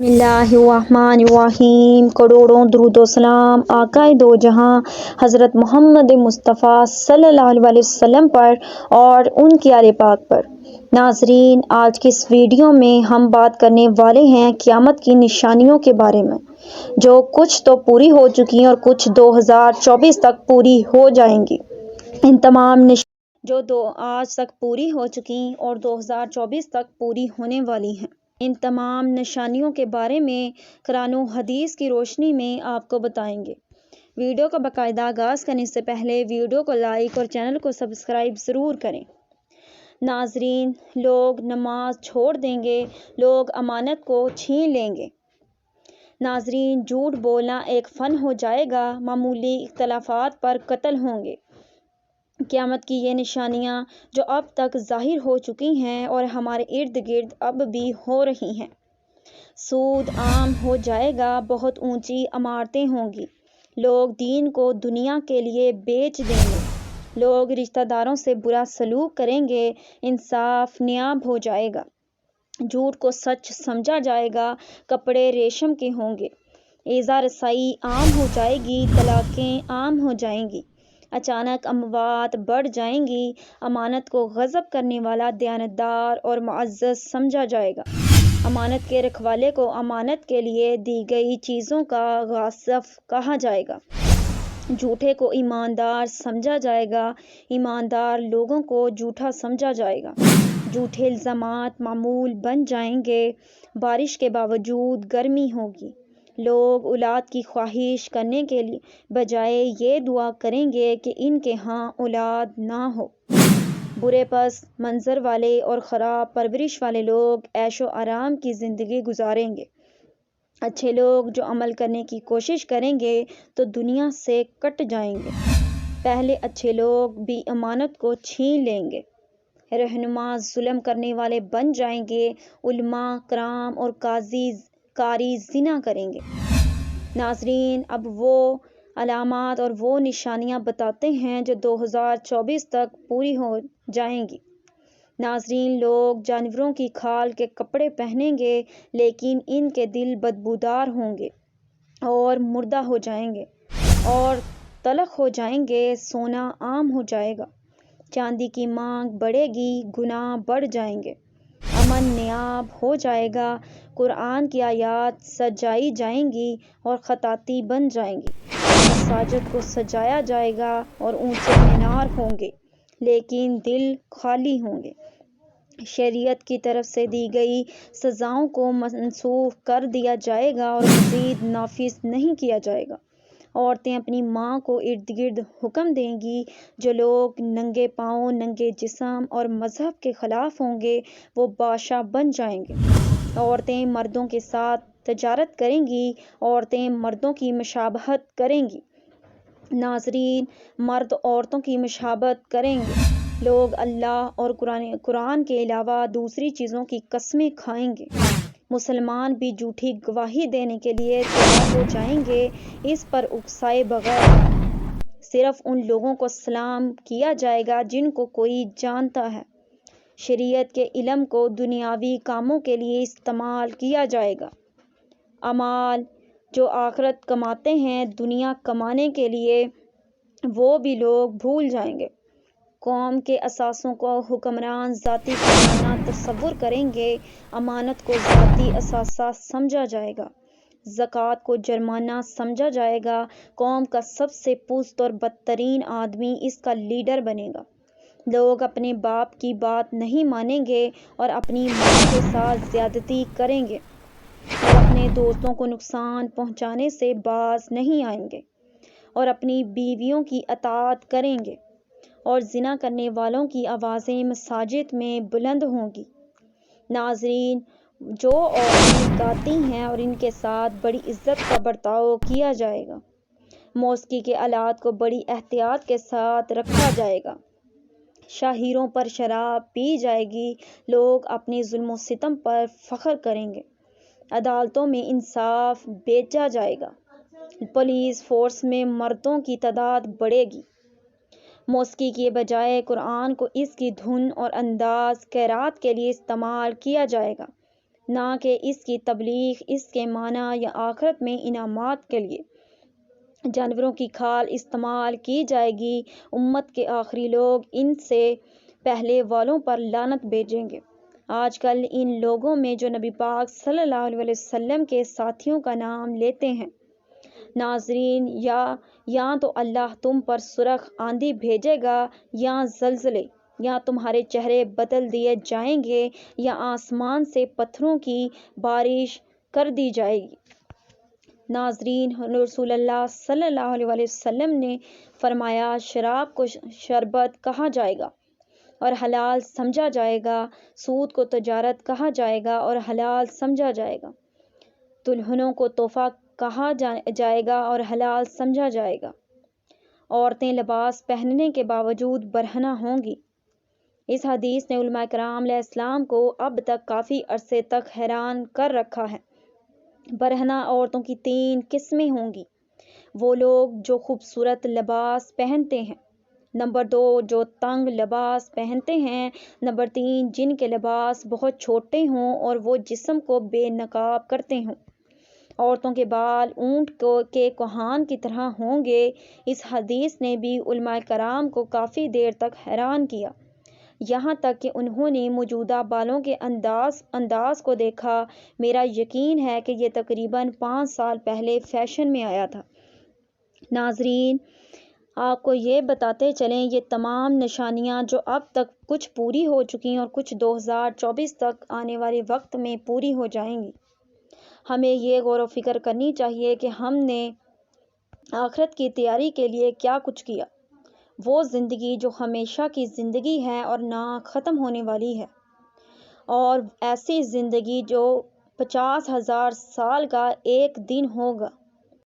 اللہ الرحمن الرحیم۔ کروڑوں درود و سلام آقائے دو جہاں حضرت محمد مصطفیٰ صلی اللہ علیہ وسلم پر اور ان کے آل پاک پر۔ ناظرین، آج کی اس ویڈیو میں ہم بات کرنے والے ہیں قیامت کی نشانیوں کے بارے میں، جو کچھ تو پوری ہو چکی ہیں اور کچھ 2024 تک پوری ہو جائیں گی۔ ان تمام جو آج تک پوری ہو چکی اور 2024 تک پوری ہونے والی ہیں، ان تمام نشانیوں کے بارے میں قرآن و حدیث کی روشنی میں آپ کو بتائیں گے۔ ویڈیو کا باقاعدہ آغاز کرنے سے پہلے ویڈیو کو لائک اور چینل کو سبسکرائب ضرور کریں۔ ناظرین، لوگ نماز چھوڑ دیں گے، لوگ امانت کو چھین لیں گے۔ ناظرین، جھوٹ بولنا ایک فن ہو جائے گا، معمولی اختلافات پر قتل ہوں گے۔ قیامت کی یہ نشانیاں جو اب تک ظاہر ہو چکی ہیں اور ہمارے ارد گرد اب بھی ہو رہی ہیں۔ سود عام ہو جائے گا، بہت اونچی عمارتیں ہوں گی، لوگ دین کو دنیا کے لیے بیچ دیں گے، لوگ رشتہ داروں سے برا سلوک کریں گے، انصاف نایاب ہو جائے گا، جھوٹ کو سچ سمجھا جائے گا، کپڑے ریشم کے ہوں گے، ایذا رسائی عام ہو جائے گی، طلاقیں عام ہو جائیں گی، اچانک اموات بڑھ جائیں گی، امانت کو غصب کرنے والا دیانتدار اور معزز سمجھا جائے گا، امانت کے رکھوالے کو امانت کے لیے دی گئی چیزوں کا غاصب کہا جائے گا، جھوٹے کو ایماندار سمجھا جائے گا، ایماندار لوگوں کو جھوٹا سمجھا جائے گا، جھوٹے الزامات معمول بن جائیں گے، بارش کے باوجود گرمی ہوگی، لوگ اولاد کی خواہش کرنے کے بجائے یہ دعا کریں گے کہ ان کے ہاں اولاد نہ ہو۔ برے پس منظر والے اور خراب پرورش والے لوگ عیش و آرام کی زندگی گزاریں گے۔ اچھے لوگ جو عمل کرنے کی کوشش کریں گے تو دنیا سے کٹ جائیں گے۔ پہلے اچھے لوگ بھی امانت کو چھین لیں گے، رہنما ظلم کرنے والے بن جائیں گے، علماء کرام اور قاری زنا کریں گے۔ ناظرین، اب وہ علامات اور وہ نشانیاں بتاتے ہیں جو 2024 تک پوری ہو جائیں گی۔ ناظرین، لوگ جانوروں کی کھال کے کپڑے پہنیں گے، لیکن ان کے دل بدبودار ہوں گے اور مردہ ہو جائیں گے اور تلخ ہو جائیں گے، سونا عام ہو جائے گا، چاندی کی مانگ بڑھے گی، گناہ بڑھ جائیں گے، امن نایاب ہو جائے گا، قرآن کی آیات سجائی جائیں گی اور خطاطی بن جائیں گی، مساجد کو سجایا جائے گا اور اونچے مینار ہوں گے، لیکن دل خالی ہوں گے، شریعت کی طرف سے دی گئی سزاؤں کو منسوخ کر دیا جائے گا اور مزید نافذ نہیں کیا جائے گا، عورتیں اپنی ماں کو ارد گرد حکم دیں گی، جو لوگ ننگے پاؤں، ننگے جسم اور مذہب کے خلاف ہوں گے وہ بادشاہ بن جائیں گے، عورتیں مردوں کے ساتھ تجارت کریں گی، عورتیں مردوں کی مشابہت کریں گی۔ ناظرین، مرد عورتوں کی مشابہت کریں گے، لوگ اللہ اور قرآن کے علاوہ دوسری چیزوں کی قسمیں کھائیں گے، مسلمان بھی جھوٹی گواہی دینے کے لیے تیار ہو جائیں گے، اس پر اکسائے بغیر صرف ان لوگوں کو سلام کیا جائے گا جن کو کوئی جانتا ہے، شریعت کے علم کو دنیاوی کاموں کے لیے استعمال کیا جائے گا، اعمال جو آخرت کماتے ہیں دنیا کمانے کے لیے وہ بھی لوگ بھول جائیں گے، قوم کے اثاثوں کو حکمران ذاتی خزانہ تصور کریں گے، امانت کو ذاتی اثاثہ سمجھا جائے گا، زکوٰۃ کو جرمانہ سمجھا جائے گا، قوم کا سب سے پست اور بدترین آدمی اس کا لیڈر بنے گا، لوگ اپنے باپ کی بات نہیں مانیں گے اور اپنی ماں کے ساتھ زیادتی کریں گے اور اپنے دوستوں کو نقصان پہنچانے سے باز نہیں آئیں گے اور اپنی بیویوں کی اطاعت کریں گے اور زنا کرنے والوں کی آوازیں مساجد میں بلند ہوں گی۔ ناظرین، جو عورتیں گاتی ہیں اور ان کے ساتھ بڑی عزت کا برتاؤ کیا جائے گا، موسیقی کے آلات کو بڑی احتیاط کے ساتھ رکھا جائے گا، شاہراہوں پر شراب پی جائے گی، لوگ اپنے ظلم و ستم پر فخر کریں گے، عدالتوں میں انصاف بیچا جائے گا، پولیس فورس میں مردوں کی تعداد بڑھے گی، موسیقی کے بجائے قرآن کو اس کی دھن اور انداز قرات کے لیے استعمال کیا جائے گا، نہ کہ اس کی تبلیغ، اس کے معنی یا آخرت میں انعامات کے لیے جانوروں کی کھال استعمال کی جائے گی۔ امت کے آخری لوگ ان سے پہلے والوں پر لعنت بھیجیں گے۔ آج کل ان لوگوں میں جو نبی پاک صلی اللہ علیہ وسلم کے ساتھیوں کا نام لیتے ہیں، ناظرین، یا تو اللہ تم پر سرخ آندھی بھیجے گا یا زلزلے، یا تمہارے چہرے بدل دیے جائیں گے، یا آسمان سے پتھروں کی بارش کر دی جائے گی۔ ناظرین، رسول اللہ صلی اللہ علیہ وسلم نے فرمایا، شراب کو شربت کہا جائے گا اور حلال سمجھا جائے گا، سود کو تجارت کہا جائے گا اور حلال سمجھا جائے گا، دلہنوں کو تحفہ کہا جائے گا اور حلال سمجھا جائے گا، عورتیں لباس پہننے کے باوجود برہنہ ہوں گی۔ اس حدیث نے علماء کرام علیہ السلام کو اب تک کافی عرصے تک حیران کر رکھا ہے۔ برہنہ عورتوں کی 3 قسمیں ہوں گی: وہ لوگ جو خوبصورت لباس پہنتے ہیں، نمبر 2 جو تنگ لباس پہنتے ہیں، نمبر 3 جن کے لباس بہت چھوٹے ہوں اور وہ جسم کو بے نقاب کرتے ہوں۔ عورتوں کے بال اونٹ کے کوہان کی طرح ہوں گے۔ اس حدیث نے بھی علماء کرام کو کافی دیر تک حیران کیا، یہاں تک کہ انہوں نے موجودہ بالوں کے انداز کو دیکھا۔ میرا یقین ہے کہ یہ تقریباً 5 سال پہلے فیشن میں آیا تھا۔ ناظرین، آپ کو یہ بتاتے چلیں، یہ تمام نشانیاں جو اب تک کچھ پوری ہو چکی اور کچھ 2024 تک آنے والے وقت میں پوری ہو جائیں گی۔ ہمیں یہ غور و فکر کرنی چاہیے کہ ہم نے آخرت کی تیاری کے لیے کیا کچھ کیا۔ وہ زندگی جو ہمیشہ کی زندگی ہے اور نہ ختم ہونے والی ہے، اور ایسی زندگی جو 50,000 سال کا ایک دن ہوگا۔